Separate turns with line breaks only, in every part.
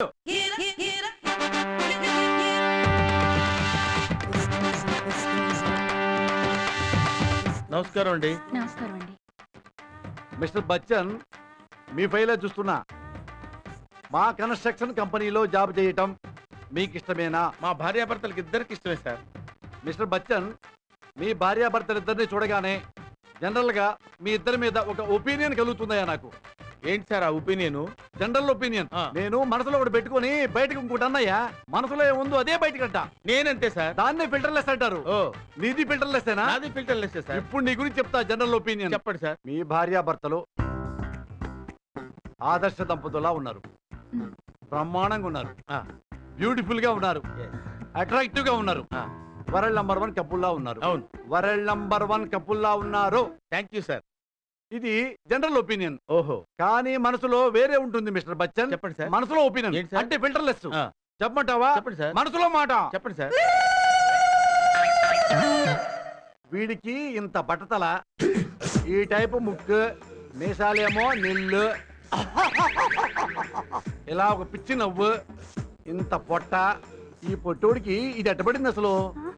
నమస్కారం అండి.
నమస్కారం అండి.
మిస్టర్ బచ్చన్, మీ ఫైలే చూస్తున్నా. మా కన్స్ట్రక్షన్ కంపెనీలో జాబ్ చేయటం మీకు ఇష్టమేనా?
మా భార్యాభర్తలకి ఇద్దరికి ఇష్టమే సార్.
మిస్టర్ బచ్చన్, మీ భార్యాభర్తలిద్దరిని చూడగానే జనరల్ గా మీ ఇద్దరి మీద ఒక ఒపీనియన్ కలుగుతుందయ్యా నాకు.
ఏంటి సార్ ఆ ఒపీనియన్?
General opinion. నేను మనసులో ఒకటి పెట్టుకుని బయటకు ఇంకోటి అన్నయ్యా. మనసులో ఏముందో అదే బయటకంట.
నేనంతే సార్.
దాన్నే ఫిల్టర్లెస్ అంటారు.
ఓ,
నీది ఫిల్టర్లెస్సేనా?
నాది ఫిల్టర్లెస్ సార్.
ఇప్పుడు నీ గురించి చెప్తా. జనరల్ ఒపీనియన్
చెప్పండి సార్.
మీ భార్యాభర్తలు ఆదర్శ దంపతులా ఉన్నారు. బ్రహ్మాండంగా ఉన్నారు. బ్యూటిఫుల్ గా ఉన్నారు. అట్రాక్టివ్ గా ఉన్నారు. వరల్డ్ నంబర్ 1 కపుల్లా ఉన్నారు.
అవును,
వరల్డ్ నంబర్ 1 కపుల్లా ఉన్నారు.
Thank you sir.
ఇది జనరల్ ఒపీనియన్.
ఓహో,
కానీ మనసులో వేరే ఉంటుంది మిస్టర్ బచ్చన్.
చెప్పండి సార్.
మనసులో ఒపీనియన్
ఏంటి సార్?
అంటే ఫిల్టర్లెస్. చెప్పమంటావా?
చెప్పండి సార్.
మనసులో మాట
చెప్పండి సార్.
వీడికి ఇంత బట్టతల, ఈ టైపు ముక్కు, మీసాలేమో నిల్లు, ఇలా ఒక పిచ్చి నవ్వు, ఇంత పొట్ట. ఈ పొట్టోడికి ఇది ఎట్టబడింది అసలు.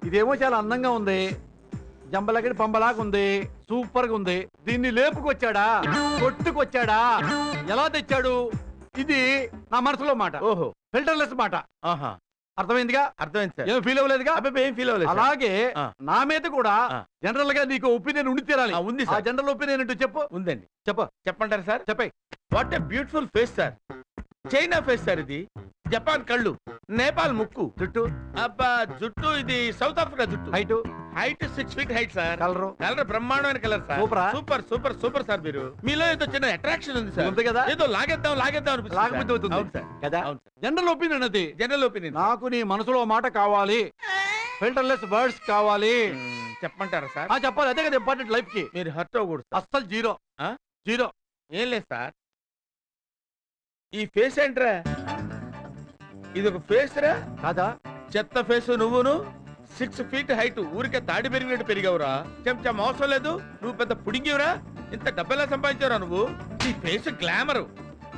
ఇదేమో చాలా అందంగా ఉంది, జంబలగడి పంబలాగా ఉంది, సూపర్ గా ఉంది. దీన్ని లేపుకొచ్చాడా, కొట్టుకొచ్చాడా, ఎలా తెచ్చాడు? ఇది నా మనసులో మాట.
ఓహో,
ఫిల్టర్లెస్ మాట.
ఆహా,
అర్థమైందిగా?
అర్థమైంది సార్.
ఏం ఫీల్ అవ్వలేదుగా?
అబ్బాయి ఏం ఫీల్ అవ్వలేదు.
అలాగే నా మీద కూడా జనరల్ గా నీకు ఒపీనియన్ ఉండి తీరాలి.
ఉంది
ఆ
సార్.
జనరల్ ఒపీనియన్ ఏంటో చెప్పు.
ఉందండి.
చెప్పంటారా
సార్?
చెప్పాయి.
What a beautiful face sir. China face sir ఇది. జపాన్ కళ్ళు, నేపాల్ ముక్కు,
జుట్టు,
అబ్బా జుట్టు ఇది సౌత్ ఆఫ్రికా జుట్టు.
Height,
height 6 feet height sir.
Colour,
colour బ్రహ్మాండమైన కలర్ సార్.
సూపరా?
Super super super sir. మీరు మీలో ఏదో చిన్న అట్రాక్షన్ ఉంది సార్.
ఉంది కదా?
ఏదో లాగేద్దాం అనిపిస్తుంది సార్.
లాగబుద్ధి అవుతుంది.
అవును సార్.
కదా?
అవును సార్.
జనరల్ ఒపీనియన్ అది.
General opinion.
నాకు నీ మనసులో మాట కావాలి, ఫిల్టర్లెస్ వర్డ్స్ కావాలి.
చెప్పంటారా సార్?
చెప్పాలి. అదే కదా ఇంపార్టెంట్ లైఫ్ కి.
మీరు హర్ట్ అవ్వకూడదు.
అస్సలు జీరో. జీరో
ఏం లేదు సార్. ఈ ఫేస్ ఏంట్రా? ఇది ఒక ఫేస్ రా
కాదా?
చెత్త ఫేస్. నువ్వును 6 feet హైట్, ఊరికే తాడి పెరిగినట్టు పెరిగావురా. చెంచా మోసం లేదు. నువ్వు పెద్ద పుడింగివురా. ఇంత డబ్బెలా సంపాదించావురా నువ్వు? నీ ఫేస్ గ్లామర్.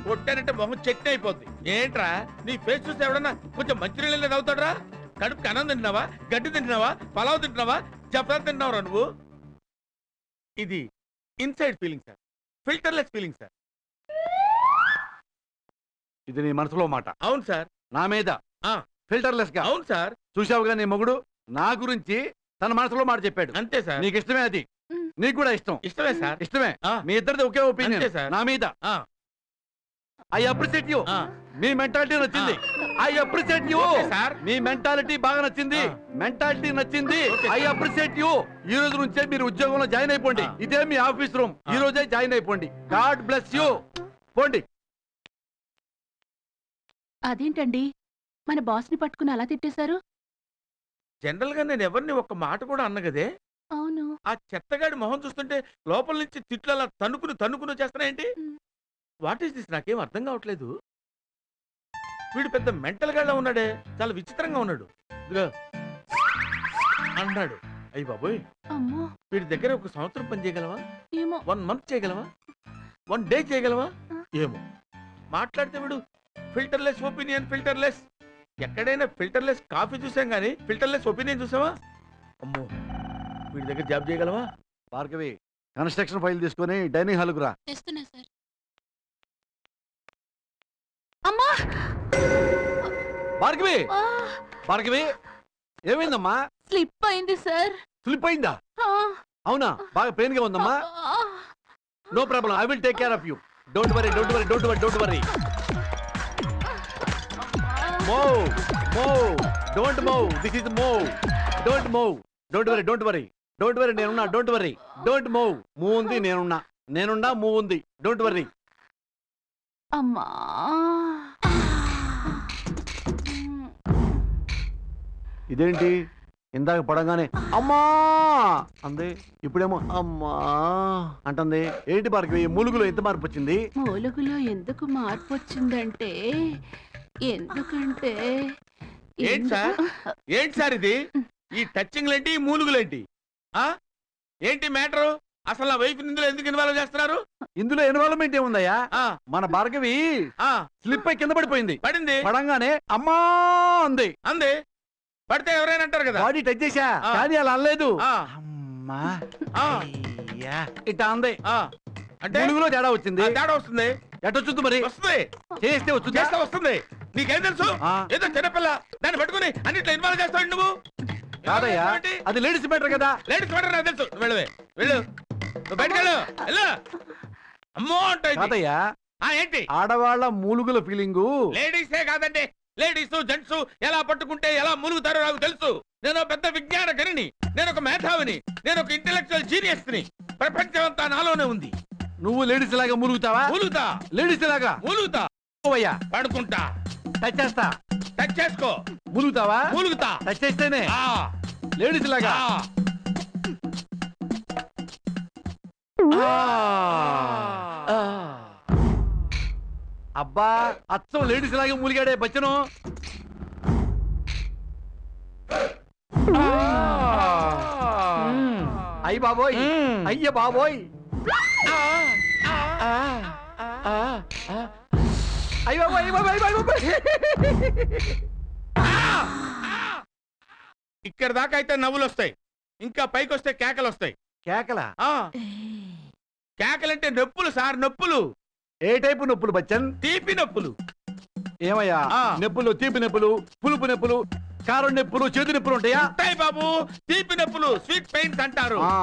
కొట్టానంటే మొహం చట్నీ అయిపోద్ది. ఏంట్రా నీ ఫేస్ చూసి ఎవడన్నా కొంచెం మంచినీళ్ళ అవుతాడరా? కడుపుకి అన్నం తింటున్నావా, గడ్డి తింటున్నావా, పలావ్ తింటున్నావా, జపాన్ తింటున్నావురా నువ్వు? ఇది inside feeling sir, filterless feeling sir.
ఇది నీ మనసులో మాట.
అవును సార్.
నా మీద ఫిల్టర్లెస్ గా.
అవును సార్.
చూసావుగా నీ మొగుడు నా గురించి తన మనసులో మాట చెప్పాడు.
అంతే సార్.
నీకు ఇష్టమే అది. నీకు కూడా ఇష్టం.
ఇష్టమే సార్.
ఇష్టమే. మీ ఇద్దరిది ఒకే ఒపీనియన్
సార్
నా మీద. I appreciate you. మీ మెంటాలిటీ నచ్చింది. I appreciate you
sir.
మీ మెంటాలిటీ బాగా నచ్చింది. మెంటాలిటీ నచ్చింది. I appreciate you. ఈ రోజు నుంచే మీరు ఉద్యోగంలో జాయిన్ అయిపోండి. ఇదే మీ ఆఫీస్ రూమ్. ఈ రోజే జాయిన్ అయిపోండి. God bless you. పోండి.
అదేంటండి మన బాస్ ని పట్టుకుని అలా తిట్టేశారు?
జనరల్ గా నేను ఎవరిని ఒక్క మాట కూడా అన్నగదే.
అవును.
ఆ చెత్తగాడి మొహం చూస్తుంటే లోపల నుంచి తిట్లు అలా తన్నుకుని చేస్తున్నాయేంటి? What is this? నాకేం అర్థం కావట్లేదు. వీడు పెద్ద మెంటల్ గాళ్ళ ఉన్నాడే, చాలా విచిత్రంగా ఉన్నాడు. ఇదిగో అన్నాడు. అయ్యి బాబోయ్,
అమ్మో,
వీడి దగ్గర 1 సంవత్సరం పని చేయగలవా?
ఏమో.
1 month చేయగలవా? 1 day చేయగలవా? ఏమో. మాట్లాడితే వీడు ఫిల్టర్లెస్ ఒపీనియన్, ఫిల్టర్లెస్. ఎక్కడైనా ఫిల్టర్లెస్ కాఫీ చూసాం కానీ ఫిల్టర్లెస్ ఒపీనియన్ చూసావా? అమ్మో, వీడి దగ్గర జాబ్ చేయగలవా?
భార్గవి, కన్స్ట్రక్షన్ ఫైల్ తీసుకొని డైనింగ్ హాల్ కు రా.
తెస్తున్నా సార్. అమ్మా,
భార్గవి, భార్గవి, ఏమైందమ్మా?
స్లిప్ అయింది సార్.
స్లిప్ అయిందా? అవునా? బాగా పెయిన్ గా ఉందమ్మా? No problem, I will take care of you. Don't worry, don't worry, don't worry, don't worry. Move, move, don't move. This is move. Don't move. Don't worry, don't worry, don't worry. నేనున్నా. Don't worry, don't move. Move ఉంది, నేనున్నా, move ఉంది. Don't worry.
అమ్మా,
ఇదేంటి? ఇందాక పడంగానే అమ్మా అంది, ఇప్పుడేమో అమ్మా అంటుంది. ఏంటి భార్గవి, మూలుగులో ఎంత మార్పు వచ్చింది?
మూలుగులో ఎందుకు మార్పు వచ్చిందంటే, ఎందుకంటే
ఏంటి సార్? ఏంటి సార్ ఇది? ఈ టచింగ్లేంటి, ఈ మూలుగులేంటి? ఏంటి మ్యాటరు? అసలు నా వైఫ్ ఇందులో ఎందుకు ఇన్వాల్వ్ చేస్తున్నారు?
ఇందులో ఇన్వాల్వ్మెంట్ ఏముందయ్యా,
ఆ,
మన భార్గవి
ఆ,
స్లిప్ అయి కింద పడిపోయింది.
పడింది
పడంగానే అమ్మా అంది.
అంది. పడితే ఎవరైనా అంటారు కదా.
బాడీ టచ్ చేశా
ఆ.
కానీ అలా అనలేదు.
ఆ,
అమ్మా
ఆ,
అయ్యా ఇట్టా అంది.
ఆ. అంటే
ములుగులో తేడా వచ్చింది.
ఆ, తేడా వస్తుంది.
ఎట్టొచ్చుద్ది మరి?
వస్తుంది.
చేస్తే వచ్చిందా?
చేస్తా వస్తుంది. నీకేం తెలుసు?
ఆ.
ఏదో చిన్నపిల్ల దాన్ని పట్టుకుని అన్నిట్లో ఇన్వాల్వ్ చేస్తావు నువ్వు.
కాదయ్యా, అది లేడీస్ మ్యాటర్ కదా.
లేడీస్ మ్యాటర్ నాకు తెలుసు. నువ్వు వెళ్ళవే, వెళ్ళు. నువ్వు బయటకు వెళ్ళు. వెళ్ళు. అమ్మో అంటాయి.
కాదయ్యా,
ఏంటి?
ఆడవాళ్ళ మూలుగుల ఫీలింగు.
లేడీసే కాదండి, లేడీస్ జెంట్స్ ఎలా పట్టుకుంటే ఎలా మూలుగుతారో నాకు తెలుసు. నేను ఒక పెద్ద విజ్ఞాన గనిని, నేను ఒక మేధావిని, నేను ఒక ఇంటెలెక్చువల్ జీనియస్ ని. ప్రపంచం అంతా నాలోనే ఉంది.
నువ్వు లేడీస్ లాగా మూలుగుతావా?
మూలుగుతా,
లేడీస్ లాగా
మూలుగుతా,
అయ్యా
పడుకుంటా,
టచ్ చేస్తా.
టచ్ చేసుకో,
మూలుగుతావా?
మూలుగుతా.
టచ్ చేస్తేనే
ఆ,
లేడీస్ లాగా.
ఆ.
ఆ. అబ్బా, అచ్చం లేడీస్ లాగా మూలిగాడే బచ్చను. అయ్య బాబోయ్, అయ్య బాబోయ్, అయ్య బాబోయ్, అయ్య బాబోయ్, అయ్య బాబోయ్.
ఇక్కడ దాకా అయితే నవ్వులు వస్తాయి, ఇంకా పైకి వస్తే కేకలు వస్తాయి.
కేకలా?
ఆ, కేకలంటే నొప్పులు సార్, నొప్పులు.
ఏ టైపు నొప్పులు బచ్చన్?
తీపి నొప్పులు.
ఏమయ్యా,
ఆ.
నొప్పులు తీపి నొప్పులు, పులుపు నొప్పులు, కారం నొప్పులు, చేదు నొప్పులు ఉంటాయా?
ఉంటాయి బాబు, తీపి నొప్పులు స్వీట్ పెయిన్స్ అంటారు.
ఆ.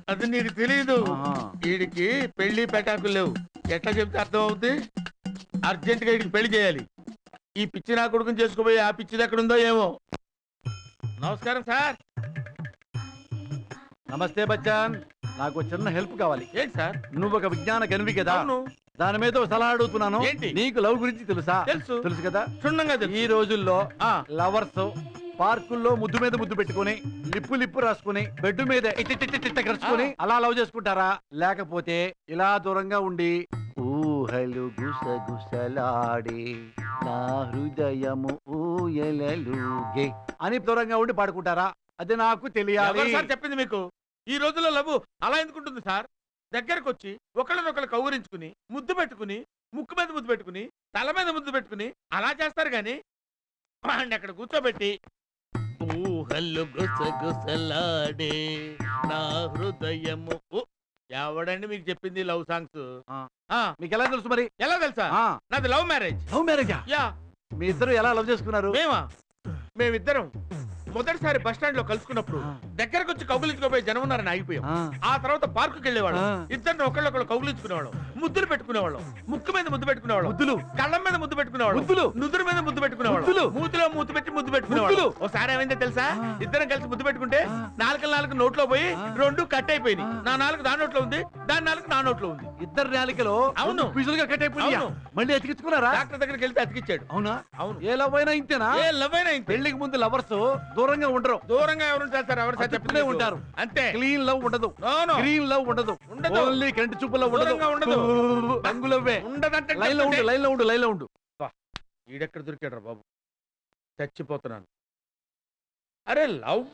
అది నీకు తెలీదు.
ఆహా.
వీడికి పెళ్లి పెటాకులు లేవు. ఎట్లా చెప్తే అర్థం అవుతుంది? అర్జెంట్ గా వీడికి పెళ్లి చేయాలి. ఈ పిచ్చి నా కొడుకుని చేసుకోబోయి ఆ పిచ్చిది ఎక్కడుందో ఏమో. నమస్కారం సార్.
నమస్తే బచ్చన్, నాకు చిన్న హెల్ప్ కావాలి.
ఏంటి సార్?
నువ్వు ఒక విజ్ఞాన గనివి కదా,
అవును.
దాని మీద ఒక సలహా అడుగుతున్నాను.
ఏంటి?
నీకు లవ్ గురించి తెలుసా?
తెలుసు.
తెలుసు కదా.
క్షుణ్ణంగా
ఈ
తెలుసు.
రోజుల్లో
ఆ,
లవర్స్ పార్కుల్లో ముద్దు మీద ముద్దు పెట్టుకుని, లిప్పు రాసుకుని, బెడ్ మీద ఇట్ట కరుచుకుని అలా లవ్ చేసుకుంటారా, లేకపోతే ఇలా దూరంగా ఉండి ఊహలు గుసగుసలాడే నా హృదయము ఊయలలుగే అని దూరంగా ఉండి పాడుకుంటారా? అది నాకు తెలియాలి.
ఎవరు సార్ చెప్పింది మీకు? ఈ రోజుల్లో లవ్ అలా ఎందుకుంటుంది సార్? దగ్గరకు వచ్చి ఒకళ్ళనొకళ్ళు కౌరించుకుని, ముద్దు పెట్టుకుని, ముక్కు మీద ముద్దు పెట్టుకుని, తల మీద ముద్దు పెట్టుకుని అలా చేస్తారు గాని వాడిని అక్కడ కూర్చోబెట్టి ఊహల్లు గుసగుసలాడే నా హృదయము ఎవడండి మీకు చెప్పింది లవ్ సాంగ్స్?
మీకు ఎలా తెలుసు మరి?
ఎలా తెలుసా? నాది లవ్ మ్యారేజ్.
లవ్ మ్యారేజా?
యా.
మీ ఇద్దరు ఎలా లవ్ చేసుకున్నారు?
మేమిద్దరం మొదటిసారి బస్ స్టాండ్ లో కలుసుకున్నప్పుడు దగ్గరకు వచ్చి కౌగులించుకోపోయి జనం ఉన్నారని ఆగిపోయాం. ఆ తర్వాత పార్కుకి వెళ్ళేవాళ్ళం. ఇద్దరిని ఒకళ్ళొకళ్ళు కౌగులించుకునేవాళ్ళం, ముద్దులు పెట్టుకునేవాళ్ళం, ముక్కు మీద ముద్దు పెట్టుకునేవాళ్ళం,
ముద్దులు,
కళ్ళం మీద ముద్దు పెట్టుకునేవాళ్ళం,
ముద్దులు,
నుదురు మీద ముద్దు పెట్టుకునేవాళ్ళం, మూతిలో మూతి పెట్టి ముద్దు పెట్టుకునేవాళ్ళం. ఒకసారి ఏమైందో తెలుసా? ఇద్దరం కలిసి ముద్దు పెట్టుకుంటే నాలుగు నోట్లో పోయి రెండు కట్ అయిపోయింది. నా నాలుగు దాని నోట్లో ఉంది, దాని నాలుగు నా నోట్లో ఉంది.
ఇద్దరు నాలికలో
అవును,
పిజులుగా కట్ అయిపోయింది.
అవును.
మళ్ళీ అతికించుకున్నారా?
డాక్టర్ దగ్గరికి వెళ్తే అతికిచ్చాడు.
అవునా?
అవును.
ఏ లవ్ అయినా ఇంతేనా?
ఏ లవ్ అయినా ఇంతే.
పెళ్లికి ముందు లవర్స్ దూరంగా ఉండరు,
దూరంగా ఎవరు చేస్తారు? ఎవరు
అతుక్కునే ఉంటారు.
అంతే.
క్లీన్ లవ్ ఉండదు,
No, no.
గ్రీన్ లవ్ ఉండదు,
ఉండదు.
ఓన్లీ కంటి చూపులో
దూరంగా ఉండదు.
రంగులవ్వే.
ఉండదంటే
లైన్ లో ఉండు, లైన్ లో ఉండు, లైన్ లో ఉండు.
ఈడెక్కడ దొరికాడు బాబు? చచ్చిపోతున్నాను. అరే love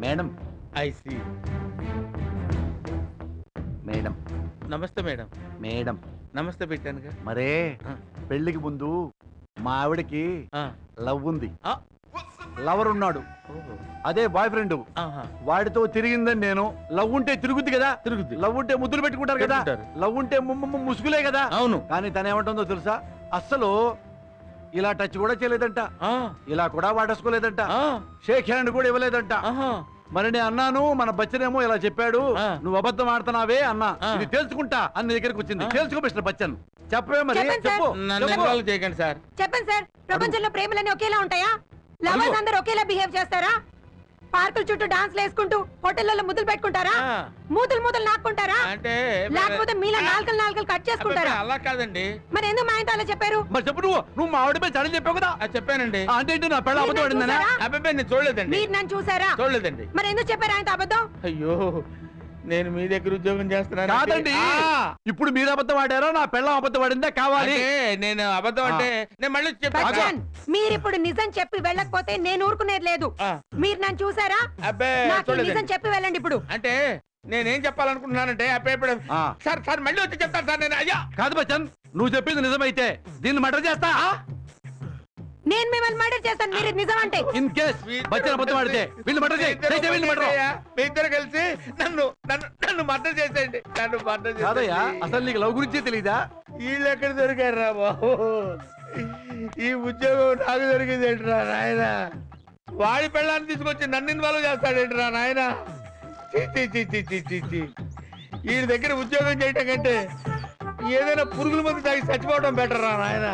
madam,
I see.
Madam,
నమస్తే మేడం.
మేడం.
నమస్తే పెట్టానుగా.
మరే
ఆ.
పెళ్లికి ముందు మా ఆవిడకి
ఆ,
లవ్ ఉంది,
ఆ.
లవర్ ఉన్నాడు,
ఓహో.
అదే బాయ్ ఫ్రెండ్.
ఆహా.
వాడితో తిరిగిందని నేను. లవ్ ఉంటే తిరుగుద్ది కదా,
తిరుగుద్ది.
లవ్ ఉంటే ముద్దులు పెట్టుకుంటారు కదా,
పెట్టుకుంటారు.
లవ్ ఉంటే ముసుగులే కదా.
అవును.
కానీ తను ఏమంటుందో తెలుసా? అస్సలు ఇలా టచ్ కూడా చేయలేదంట,
ఆ,
ఇలా కూడా వాడేసుకోలేదంట,
ఆ,
షేక్ హ్యాండ్ కూడా ఇవ్వలేదంట.
ఆహా.
మరి నేను అన్నాను, మన బచ్చనేమో ఇలా చెప్పాడు,
ఆ.
నువ్వు అబద్ధం ఆడుతున్నావే అన్నా.
ఆ.
ఇది తెలుసుకుంటా అని దగ్గరికి వచ్చింది.
ఆ.
తెలుసుకో మిస్టర్ బచ్చన్. చెప్పవే మరి,
చెప్పండి
చెప్పు.
నన్ను
చెప్పు.
ఇన్వాల్వ్ చేయకండి సార్.
చెప్పండి సార్, ప్రపంచంలో ప్రేమలన్నీ ఒకేలా ఉంటాయా? లవర్స్ అందరూ ఒకేలా బిహేవ్ చేస్తారా? పార్కుల చుట్టూ డాన్స్ వేసుకుంటూ హోటళ్లలో ముద్దులు పెట్టుకుంటారా?
ఆ,
మూతులు నాకుంటారా?
అంటే
లేకపోతే మీలా నాలుకలు కట్ చేసుకుంటారా?
అలా కాదండి.
మరి ఎందుకు మా ఇంత అలా చెప్పారు?
మరి చెప్పు, నువ్వు మా ఆవిడపై చడని చెప్పావు కదా.
అది చెప్పానండి.
అంటే ఏంటి, నా పెళ్ళ అబద్ధం ఆడిందనా?
చూసారా?
అబ్బాయి నేను చూడలేదండి.
మీరు నన్ను చూసారా?
చూడలేదండి.
మరి ఎందుకు చెప్పారు ఆయనతో అబద్ధం?
అయ్యో నేను మీ దగ్గర ఉద్యోగం చేస్తున్నాను
కాదండి. ఇప్పుడు మీరు అబద్ధం ఆడారా నా పెళ్ళం అబద్ధం ఆడిందా కావాలి?
నేను అబద్ధం అంటే నేను మళ్ళీ చెప్తాను.
బచ్చన్, మీరిప్పుడు నిజం చెప్పి వెళ్ళకపోతే నేను ఊరుకునేది లేదు. మీరు నన్ను చూసారా?
అబ్బే
నాకు ఈ
చూడలేదండి.
నిజం చెప్పి వెళ్ళండి ఇప్పుడు.
అంటే నేనేం చెప్పాలనుకుంటున్నానంటే అబ్బే ఇప్పుడు సార్ సార్ మళ్ళీ వచ్చి చెప్తాను సార్ నేను. అయ్యా
కాదు బచ్చన్, నువ్వు చెప్పింది నిజమైతే దీన్ని మర్డర్ చేస్తా.
నేను మిమ్మల్ని మర్డర్ చేస్తాను మీరు ఇది నిజం అంటే.
ఇన్ కేస్ బచ్చన్ అబద్ధం ఆడితే వీళ్ళు మర్డర్ చేయి, వీళ్ళు మర్డర్.
మీ ఇద్దరు కలిసి నన్ను నన్ను నన్ను మర్డర్ చేసేయండి. నన్ను మర్డర్
కాదయ్యా,
చేసేయండి.
అసలు నీకు లవ్ గురించే తెలీదా?
వీళ్ళు ఎక్కడ దొరికారు రా బాబు? ఈ ఉద్యోగం నాకు దొరికింది ఏంట్రా నాయన? వాడి పెళ్ళాన్ని తీసుకొచ్చి నన్ను ఇన్వాల్వ్ చేస్తాడేంట్రా నాయన? వీడి దగ్గర ఉద్యోగం చేయటం కంటే ఏదైనా పురుగుల మంది తాగి చచ్చిపోవడం బెటర్ రా నాయన.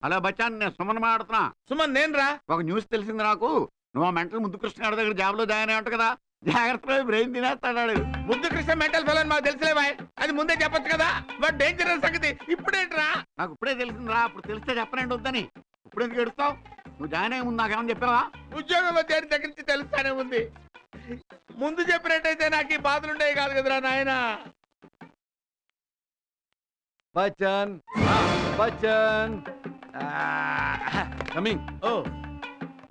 హలో బచ్చాన్, నేను సుమన్ మాట్లాడుతున్నా.
సుమన్ నేను రా.
ఒక న్యూస్ తెలిసింది నాకు. నువ్వు ఆ మెంటల్ ముద్దు కృష్ణ గారి దగ్గర జాబ్ లో జాయిన్ అయ్యి ఉంటా కదా. జాగ్రత్తగా బ్రెయిన్ తినేస్తాడు.
ముద్దు కృష్ణ మెంటల్ ఫెల్ అని మాకు తెలుసులేవా? అది ముందే చెప్పొచ్చు కదా. బట్ డేంజరస్ సంగతి ఇప్పుడేంట్రా?
నాకు ఇప్పుడే తెలిసిందిరా. అప్పుడు తెలిస్తే చెప్పనండి వద్దని. ఇప్పుడు ఎందుకు ఎడుస్తావు? నువ్వు జాయిన్ అయ్యే ముందు నాకేమని చెప్పావా?
ఉద్యోగంలో చేరిన దగ్గర నుంచి తెలుస్తానే ఉంది. ముందు చెప్పినట్టయితే నాకు ఈ బాధలు ఉండేవి కాదు కదరా నాయన.
బచ్చన్ బచ్చన్ కమింగ్.
ఓ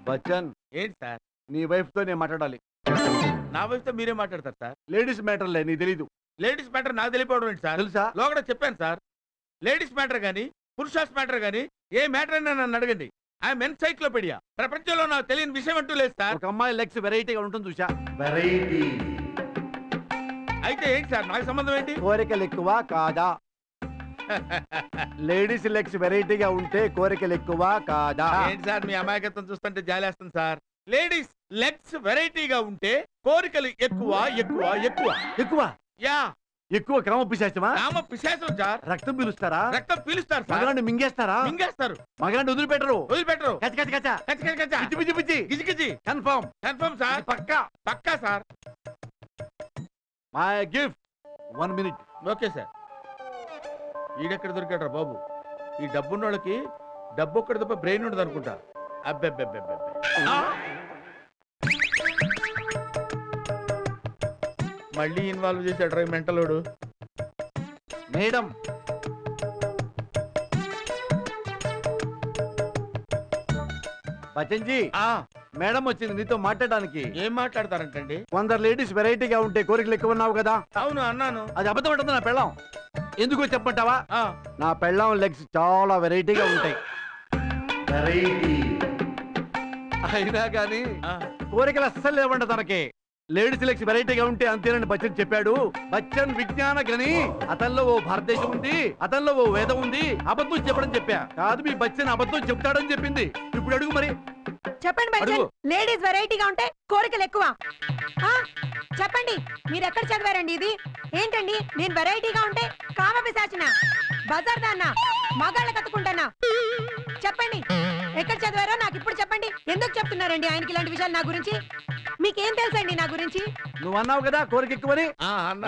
బచ్చన్,
ఏంటి సార్?
నీ వైఫ్ తో నేను మాట్లాడాలి.
నా వైఫ్తో మీరే మాట్లాడతారు సార్?
లేడీస్ మ్యాటర్లే, నీకు తెలీదు.
లేడీస్ మ్యాటర్ నాకు తెలియపోవడం ఏంటి సార్?
తెలుసా?
లోగడ చెప్పాను సార్. లేడీస్ మ్యాటర్ గానీ పురుషాస్ మ్యాటర్ గానీ ఏ మ్యాటర్ అయినా నన్ను అడగండి. I'm encyclopaedia. ప్రపంచంలో నాకు తెలియని విషయం అంటూ లేదు సార్.
ఒక అమ్మాయి లెగ్స్ వెరైటీగా ఉంటుంది చూసా. వెరైటీ
అయితే ఏంటి సార్ నాకు సంబంధం ఏంటి?
కోరికలు ఎక్కువ కాదా? లేడీస్ లెగ్స్ వెరైటీగా ఉంటే కోరికలు ఎక్కువ కాదా?
ఏంటి సార్ మీ అమాయకత్వం చూస్తుంటే జాలేస్తుంది సార్. లేడీస్ లెగ్స్ వెరైటీగా ఉంటే కోరికలు ఎక్కువ ఎక్కువ ఎక్కువ
ఎక్కువ
యా.
ఎక్కువ క్రమ పిశాచమా?
రామ పిశాచం సార్.
రక్తం పీలుస్తారా?
రక్తం పీలుస్తారు సార్.
మగలాండి మింగేస్తారా?
మింగేస్తారు.
మగలాండి వదిలిపెట్టరు.
వదిలిపెట్టరు.
కచ్చ కచ్చ కచ్చ
కచ్చి కచ్చి కచ్చా.
పిచ్చి పిచ్చి పిచ్చి
గిజి గిజి.
Confirm
confirm sir.
పక్కా.
పక్కా sir.
My gift 1 minute.
Okay sir. ఈడెక్కడ దొరికాడు బాబు? ఈ డబ్బున్నోళ్ళకి డబ్బు ఒక్కడి తప్ప బ్రెయిన్ ఉండదు అనుకుంటా. అబ్బెబ్బెబ్బెబ్బె. మళ్ళీ ఇన్వాల్వ్ చేశాడు రా మెంటలోడు.
మేడం, బచ్చన్జీ, మేడం వచ్చింది నీతో మాట్లాడడానికి.
ఏం మాట్లాడతారంటండి?
కొందరు లేడీస్ వెరైటీగా ఉంటే కోరికలు ఎక్కువ ఉన్నావు కదా.
అవును అన్నాను.
అది అబద్ధం ఉంటుంది నా పెళ్ళం. ఎందుకో చెప్పంటావా? నా పెళ్ళం లెగ్స్ చాలా వెరైటీగా ఉంటాయి. అయినా కానీ కోరికలు అస్సలు లేవంట తనకి. లేడీస్ లెగ్స్ వెరైటీగా ఉంటే అంతేనని బచ్చన్ చెప్పాడు. బచ్చన్ విజ్ఞాన గని. అతనిలో ఓ భారతదేశం ఉంది, అతనిలో ఓ వేదం ఉంది. అబద్ధం చెప్పడం చెప్పా కాదు, మీ బచ్చన్ అబద్ధం చెప్తాడని చెప్పింది. ఇప్పుడు అడుగు మరి.
చెప్పండి బచ్చన్, లేడీస్ వెరైటీగా ఉంటే కోరికలు ఎక్కువ. ఆ, చెప్పండి మీరు ఎక్కడ చదివారండి ఇది? ఏంటండి నేను వెరైటీగా ఉంటే కామ పిశాచిన, బజార్ దాన్నా, మగాళ్ళ కత్తుకుంటానా? చెప్పండి ఎక్కడ చదివారో నాకు ఇప్పుడు చెప్పండి. ఎందుకు చెప్తున్నారండి ఆయనకి ఇలాంటి విషయాలు నా గురించి? మీకేం తెలుసండి నా గురించి?
నువ్వు అన్నావు కదా కోరిక ఎక్కువని.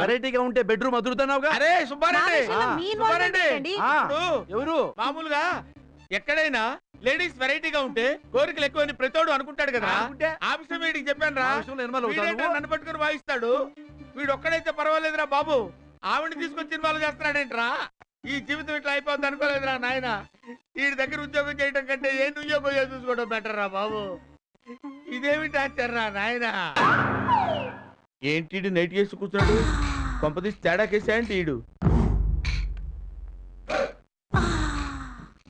వెరైటీగా ఉంటే బెడ్రూమ్ అదురుతున్నావుగా.
అరే సుబ్బారెడ్డి,
మీ ఇన్వాల్వ్మెంట్ ఏంటండి?
ఎవరు మామూలుగా ఎక్కడైనా లేడీస్ వెరైటీగా ఉంటే కోరికలు ఎక్కువ అని ప్రతోడు అనుకుంటాడు కదా. ఆ విషయం వీడికి చెప్పాను రా. నన్ను పట్టుకుని వాయిస్తాడు. వీడు ఒక్కడైతే పర్వాలేదురా బాబు, ఆవిడని తీసుకొచ్చి ఇన్వాల్వ్ చేస్తున్నాడేంట్రా? ఈ జీవితం ఇట్లా అయిపోద్ది అనుకోలేదురా నాయన. వీడి దగ్గర ఉద్యోగం చేయడం కంటే ఏ ఉద్యోగం చూసుకోవడం బెటర్ రా బాబు. ఇదేమిటి ఆచారా నాయన? ఏంటి నైట్ చేసి కూర్చున్నాడు? కొంపదీసి తేడా కేసా ఏంటి ఈడు?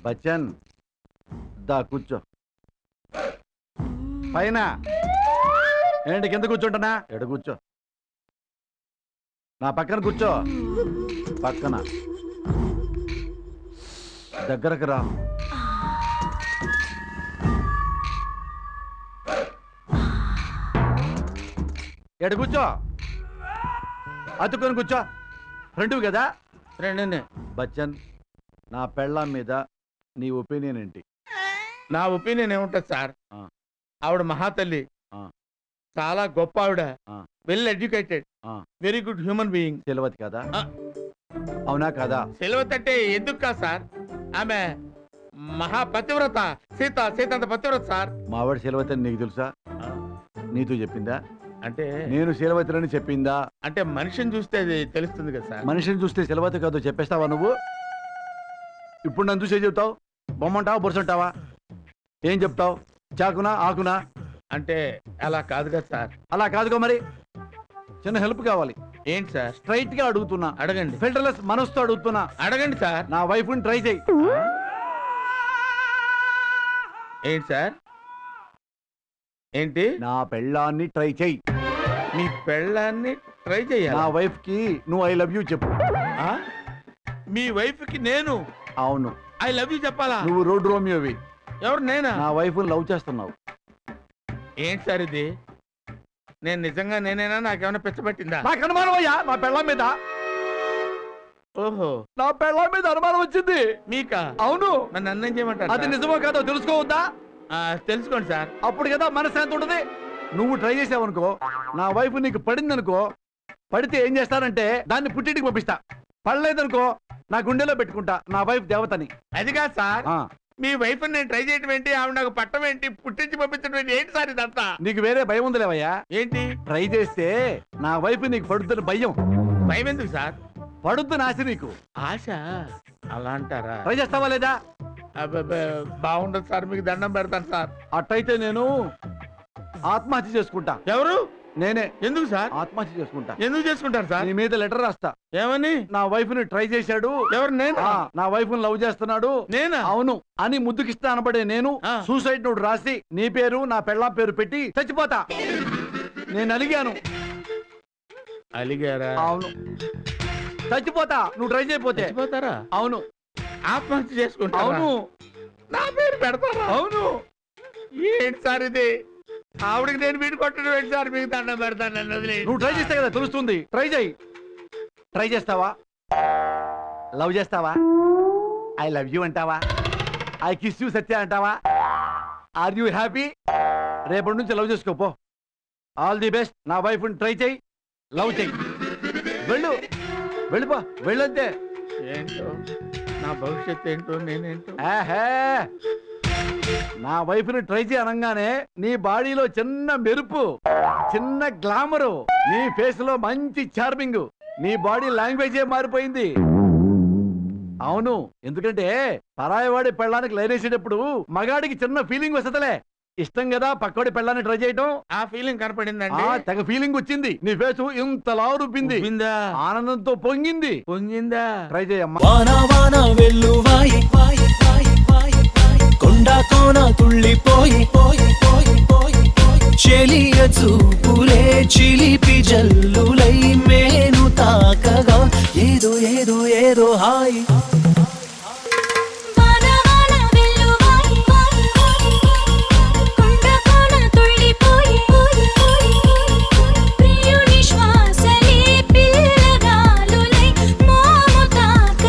బచ్చన్ దా కూర్చో. పైన ఏంటి కింద కూర్చుంటానా? ఎడ కూర్చో. నా పక్కన కూర్చో. పక్కన దగ్గరకు రా. ఎడ కూర్చో. అతుకొని కూర్చో. రెండు కదా?
రెండునే.
బచ్చన్, నా పెళ్ళాం మీద నీ ఒపీనియన్ ఏంటి?
నా ఒపీనియన్ ఏముంటది సార్? ఆవిడ మహాతల్లి, చాలా గొప్ప ఆవిడ, well educated, very good human being.
సెలవతి కదా? అవునా కదా?
సెలవత్ అంటే ఎందుకు కాదు సార్, ఆమె మహాపతివ్రత. సీత అంత పతివ్రత సార్.
మావాడి సెలవతి అని నీకు తెలుసా? నీతో చెప్పిందా?
అంటే
నేను శీలవతిని చెప్పిందా?
అంటే మనిషిని చూస్తే అది తెలుస్తుంది కదా సార్.
మనిషిని చూస్తే శీలవతి కాదు చెప్పేస్తావా నువ్వు? ఇప్పుడు నన్ను చూసే చెప్తావు? బొమ్మంటావా బొరుసంటావా? ఏం చెప్తావు? చాకునా ఆకునా?
అంటే అలా కాదు కదా సార్.
అలా కాదుగా మరి. చిన్న హెల్ప్ కావాలి.
ఏంటి సార్?
స్ట్రైట్ గా అడుగుతున్నా,
అడగండి.
ఫిల్టర్లెస్ మనసుతో అడుగుతున్నా.
అడగండి సార్.
నా వైఫ్ ని ట్రై చేయి.
ఏంటి సార్? ఏంటి?
నా పెళ్ళాన్ని ట్రై చేయి.
మీ పెళ్ళాన్ని ట్రై
నా
చేయాలా?
వైఫ్ కి నువ్వు ఐ లవ్ యూ చెప్పు.
ఆ? మీ వైఫ్ కి నేను
అవును,
ఐ లవ్ యూ చెప్పాలా?
నువ్వు రోడ్ రోమియోవి.
ఎవరు నేనా?
నా వైఫ్ లవ్ చేస్తున్నావు.
ఏంటి సార్ ఇది? నేను నిజంగా నేనేనా? నాకేమైనా పిచ్చబట్టిందా?
నాకు అనుమానం అయ్యా నా పెళ్ళాం మీద.
ఓహో,
నా పెళ్ళాం మీద అనుమానం వచ్చింది.
మీకా?
అవును.
మరి నన్ను ఏం చేయమంటారు
అది
సార్?
నిజమో కాదో తెలుసుకోవద్దా?
తెలుసుకోండి సార్.
అప్పుడు కదా మనశ్శాంతి ఉంటుంది. నువ్వు ట్రై చేసావనుకో, నా వైఫ్ నీకు పడింది అనుకో, పడితే ఏం చేస్తానంటే దాన్ని పుట్టింటికి పంపిస్తా. పడలేదనుకో నా గుండెలో పెట్టుకుంటా నా వైఫ్ దేవతని.
అది కాదు సార్.
ఆ,
మీ వైఫ్ నేను ట్రై చేయటం ఏంటి, ఆవిడ నాకు పట్టం ఏంటి, పుట్టించి పంపించడం ఏంటి? ఏంటి సార్ ఇదంతా?
నీకు వేరే భయం ఉందిలేవయ్యా.
ఏంటి
ట్రై చేస్తే నా వైఫ్ నీకు పడుద్దని భయం.
భయం ఎందుకు సార్?
పడుద్దని ఆశ నీకు.
ఆశ? అలా అంటారా?
ట్రై చేస్తావా లేదా?
అబ్బబ్బే, బాగుండదు సార్, మీకు దండం పెడతాను సార్.
అట్టయితే నేను ఆత్మహత్య చేసుకుంటా.
ఎవరు?
నేనే
ఎందుకు సార్
ఆత్మహత్య చేసుకుంటా.
ఎందుకు చేసుకుంటారు సార్?
నీ మీద లెటర్ రాస్తా.
ఏమని?
నా వైఫ్ ని ట్రై చేశాడు,
ఎవరు? నేను?
నా వైఫ్ ని లవ్ చేస్తున్నాడు,
నేనా?
అవును అని ముద్దుకిస్తా అనబడే నేను
ఆ.
సూసైడ్ నోట్ రాసి నీ పేరు నా పెళ్ళాం పేరు పెట్టి చచ్చిపోతా. నేను అలిగాను.
అలిగారా?
అవును, చచ్చిపోతా నువ్వు ట్రై చేయకపోతే.
చచ్చిపోతారా?
అవును
ఆత్మహత్య చేసుకుంటా?
అవును
నా పేరు పెడతారా?
అవును.
ఏంటి సార్ ఇది? ఆవిడకి నేను వీడు కొట్టడం ఏంటి సార్? మీకు దండం పెడతాను, నన్ను వదిలేయండి.
నువ్వు ట్రై చేస్తే కదా తెలుస్తుంది. ట్రై చేయి. ట్రై చేస్తావా? లవ్ చేస్తావా? ఐ లవ్ యూ అంటావా? ఐ కిస్ యూ సత్య అంటావా? Are you happy? రేపటి నుంచి లవ్ చేసుకోపో. All the best. నా వైఫ్ ట్రై చేయి, లవ్ చేయి. వెళ్ళు, వెళ్ళిపో, వెళ్ళంతే.
ఏంటో నా భవిష్యత్తు ఏంటో నేనేంటో.
ఆహే, నా వైఫ్ ని ట్రై చేయి అనగానే నీ బాడీలో చిన్న మెరుపు, చిన్న గ్లామరు, నీ ఫేస్ లో మంచి చార్మింగ్, నీ బాడీ లాంగ్వేజే మారిపోయింది. అవును, ఎందుకంటే పరాయవాడి పెళ్ళానికి లైనేసేటప్పుడు మగాడికి చిన్న ఫీలింగ్ వస్తలే. ఇష్టం కదా పక్కోడి పెళ్ళాన్ని ట్రై చేయటం.
ఆ ఫీలింగ్ కనపడిందండి.
తెగ ఫీలింగ్ వచ్చింది. నీ ఫేసు ఇంతలా రుబ్బింది,
ఉబ్బిందా?
ఆనందంతో పొంగింది.
పొంగిందా?
ట్రై చేయమ్మా.
వాన వాన వెల్లువాయి కొండ కోన తుళ్ళిపోయి చెలియ చూపులే చిలిపి జల్లులై మేను తాకగా ఏదో ఏదో ఏదో హాయి